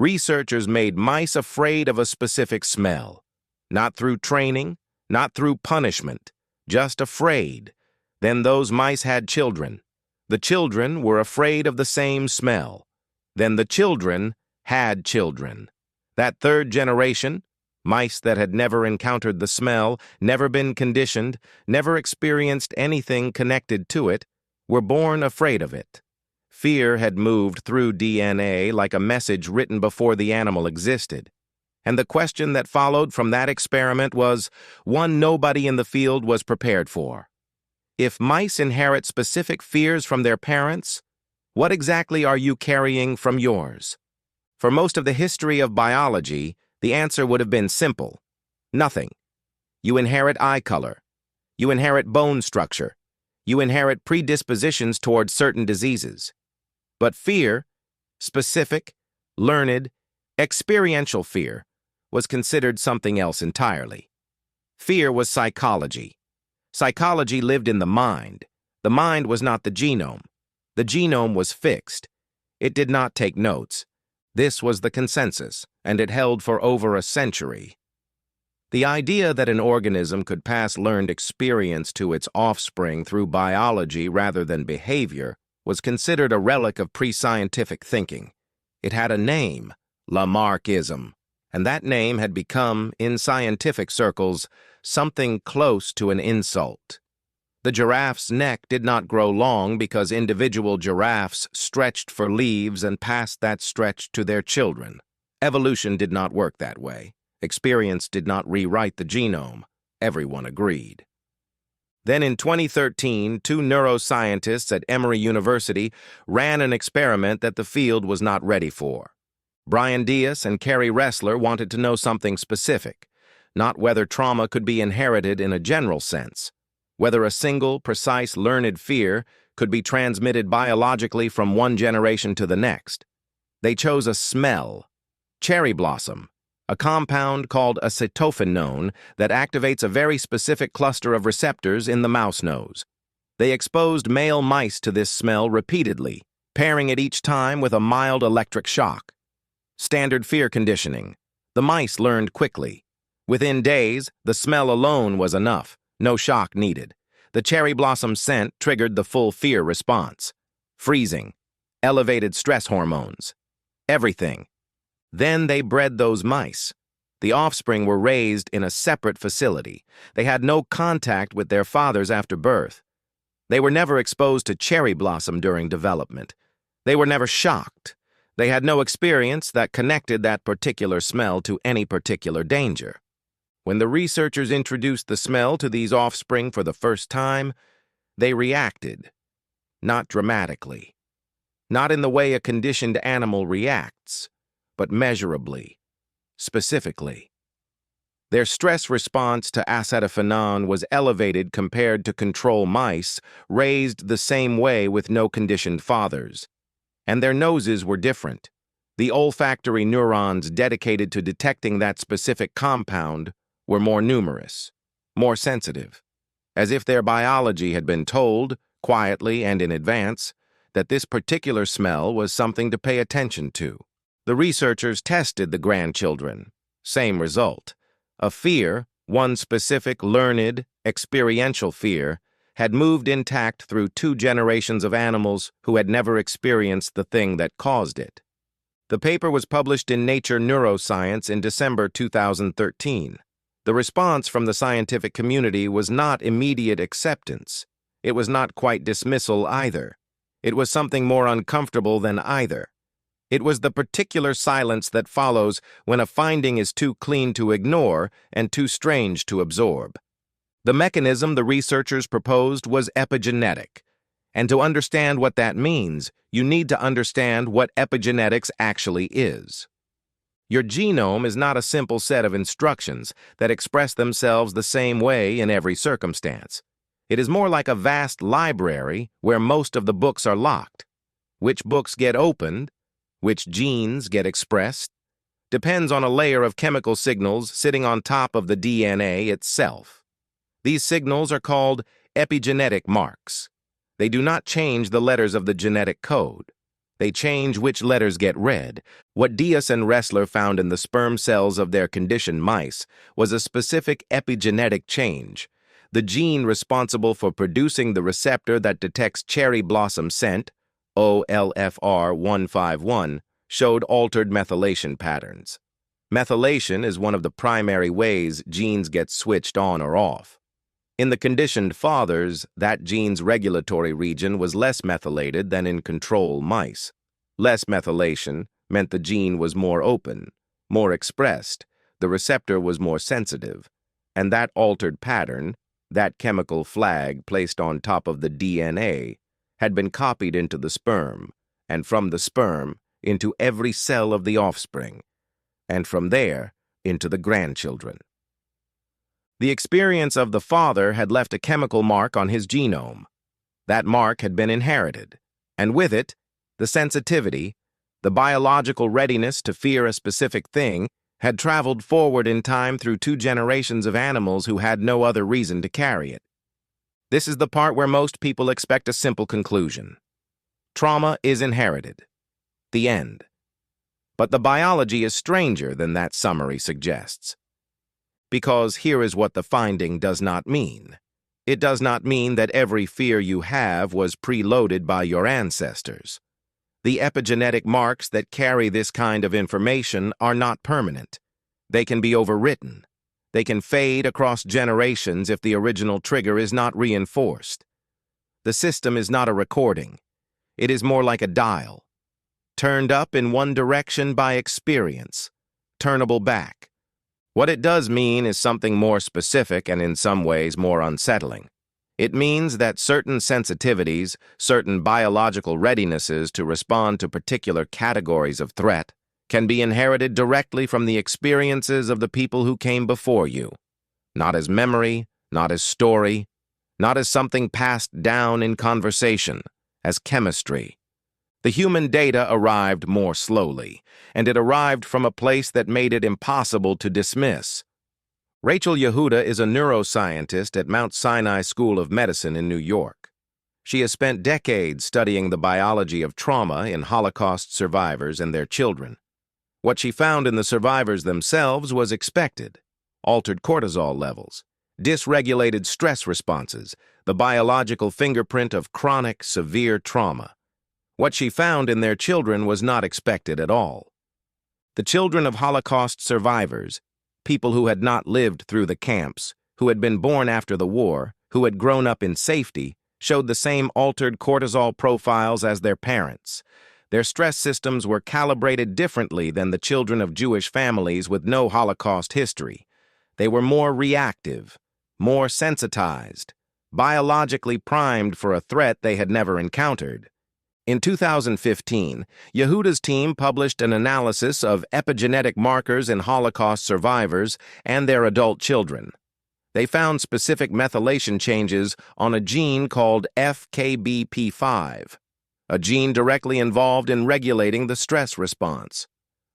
researchers made mice afraid of a specific smell. Not through training, not through punishment, just afraid. Then those mice had children. The children were afraid of the same smell. Then the children had children. That third generation, mice that had never encountered the smell, never been conditioned, never experienced anything connected to it, were born afraid of it. Fear had moved through DNA like a message written before the animal existed. And the question that followed from that experiment was one nobody in the field was prepared for. If mice inherit specific fears from their parents, what exactly are you carrying from yours? For most of the history of biology, the answer would have been simple. Nothing. You inherit eye color. You inherit bone structure. You inherit predispositions towards certain diseases. But fear, specific, learned, experiential fear, was considered something else entirely. Fear was psychology. Psychology lived in the mind. The mind was not the genome. The genome was fixed. It did not take notes. This was the consensus, and it held for over a century. The idea that an organism could pass learned experience to its offspring through biology rather than behavior was considered a relic of pre-scientific thinking. It had a name, Lamarckism, and that name had become, in scientific circles, something close to an insult. The giraffe's neck did not grow long because individual giraffes stretched for leaves and passed that stretch to their children. Evolution did not work that way. Experience did not rewrite the genome. Everyone agreed. Then in 2013, two neuroscientists at Emory University ran an experiment that the field was not ready for. Brian Dias and Rachel Yehuda wanted to know something specific, not whether trauma could be inherited in a general sense, whether a single, precise, learned fear could be transmitted biologically from one generation to the next. They chose a smell, cherry blossom, a compound called acetophenone that activates a very specific cluster of receptors in the mouse nose. They exposed male mice to this smell repeatedly, pairing it each time with a mild electric shock. Standard fear conditioning. The mice learned quickly. Within days, the smell alone was enough. No shock needed. The cherry blossom scent triggered the full fear response. Freezing. Elevated stress hormones. Everything. Then they bred those mice. The offspring were raised in a separate facility. They had no contact with their fathers after birth. They were never exposed to cherry blossom during development. They were never shocked. They had no experience that connected that particular smell to any particular danger. When the researchers introduced the smell to these offspring for the first time, they reacted. Not dramatically. Not in the way a conditioned animal reacts, but measurably, specifically. Their stress response to acetophenone was elevated compared to control mice raised the same way with no conditioned fathers. And their noses were different. The olfactory neurons dedicated to detecting that specific compound were more numerous, more sensitive, as if their biology had been told, quietly and in advance, that this particular smell was something to pay attention to. The researchers tested the grandchildren. Same result. A fear, one specific, learned, experiential fear, had moved intact through 2 generations of animals who had never experienced the thing that caused it. The paper was published in Nature Neuroscience in December 2013. The response from the scientific community was not immediate acceptance. It was not quite dismissal either. It was something more uncomfortable than either. It was the particular silence that follows when a finding is too clean to ignore and too strange to absorb. The mechanism the researchers proposed was epigenetic, and to understand what that means, you need to understand what epigenetics actually is. Your genome is not a simple set of instructions that express themselves the same way in every circumstance. It is more like a vast library where most of the books are locked. Which books get opened, which genes get expressed, depends on a layer of chemical signals sitting on top of the DNA itself. These signals are called epigenetic marks. They do not change the letters of the genetic code. They change which letters get read. What Dias and Ressler found in the sperm cells of their conditioned mice was a specific epigenetic change. The gene responsible for producing the receptor that detects cherry blossom scent, OLFR151, showed altered methylation patterns. Methylation is one of the primary ways genes get switched on or off. In the conditioned fathers, that gene's regulatory region was less methylated than in control mice. Less methylation meant the gene was more open, more expressed, the receptor was more sensitive, and that altered pattern, that chemical flag placed on top of the DNA, had been copied into the sperm, and from the sperm into every cell of the offspring, and from there into the grandchildren. The experience of the father had left a chemical mark on his genome. That mark had been inherited, and with it, the sensitivity, the biological readiness to fear a specific thing, had traveled forward in time through 2 generations of animals who had no other reason to carry it. This is the part where most people expect a simple conclusion. Trauma is inherited. The end. But the biology is stranger than that summary suggests. Because here is what the finding does not mean. It does not mean that every fear you have was preloaded by your ancestors. The epigenetic marks that carry this kind of information are not permanent. They can be overwritten. They can fade across generations if the original trigger is not reinforced. The system is not a recording. It is more like a dial, turned up in one direction by experience, turnable back. What it does mean is something more specific and in some ways more unsettling. It means that certain sensitivities, certain biological readinesses to respond to particular categories of threat, can be inherited directly from the experiences of the people who came before you. Not as memory, not as story, not as something passed down in conversation, as chemistry. The human data arrived more slowly, and it arrived from a place that made it impossible to dismiss. Rachel Yehuda is a neuroscientist at Mount Sinai School of Medicine in New York. She has spent decades studying the biology of trauma in Holocaust survivors and their children. What she found in the survivors themselves was expected: altered cortisol levels, dysregulated stress responses, the biological fingerprint of chronic, severe trauma. What she found in their children was not expected at all. The children of Holocaust survivors, people who had not lived through the camps, who had been born after the war, who had grown up in safety, showed the same altered cortisol profiles as their parents. Their stress systems were calibrated differently than the children of Jewish families with no Holocaust history. They were more reactive, more sensitized, biologically primed for a threat they had never encountered. In 2015, Yehuda's team published an analysis of epigenetic markers in Holocaust survivors and their adult children. They found specific methylation changes on a gene called FKBP5, a gene directly involved in regulating the stress response.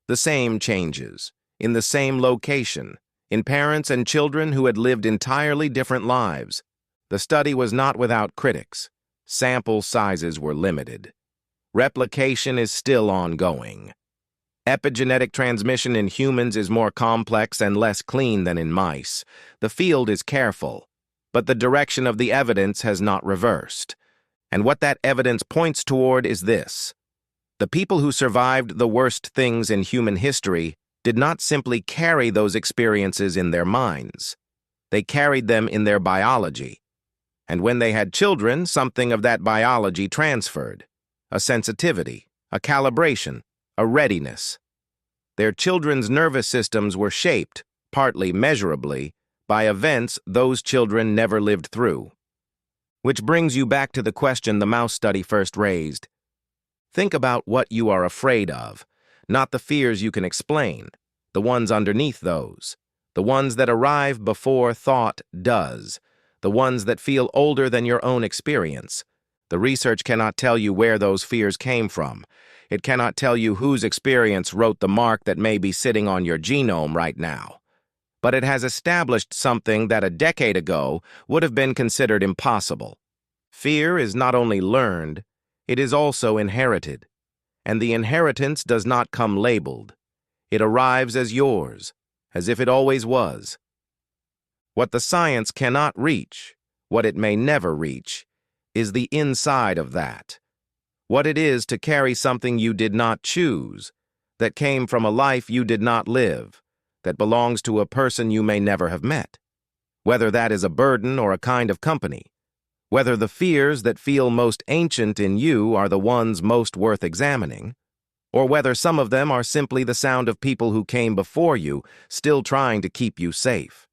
The same changes, in the same location, in parents and children who had lived entirely different lives. The study was not without critics. Sample sizes were limited. Replication is still ongoing. Epigenetic transmission in humans is more complex and less clean than in mice. The field is careful, but the direction of the evidence has not reversed. And what that evidence points toward is this: the people who survived the worst things in human history did not simply carry those experiences in their minds. They carried them in their biology. And when they had children, something of that biology transferred. A sensitivity, a calibration, a readiness. Their children's nervous systems were shaped, partly measurably, by events those children never lived through. Which brings you back to the question the mouse study first raised. Think about what you are afraid of, not the fears you can explain, the ones underneath those, the ones that arrive before thought does, the ones that feel older than your own experience. The research cannot tell you where those fears came from. It cannot tell you whose experience wrote the mark that may be sitting on your genome right now. But it has established something that a decade ago would have been considered impossible. Fear is not only learned, it is also inherited. and the inheritance does not come labeled. It arrives as yours, as if it always was. What the science cannot reach, what it may never reach, is the inside of that. What it is to carry something you did not choose, that came from a life you did not live, that belongs to a person you may never have met. Whether that is a burden or a kind of company, whether the fears that feel most ancient in you are the ones most worth examining, or whether some of them are simply the sound of people who came before you, still trying to keep you safe.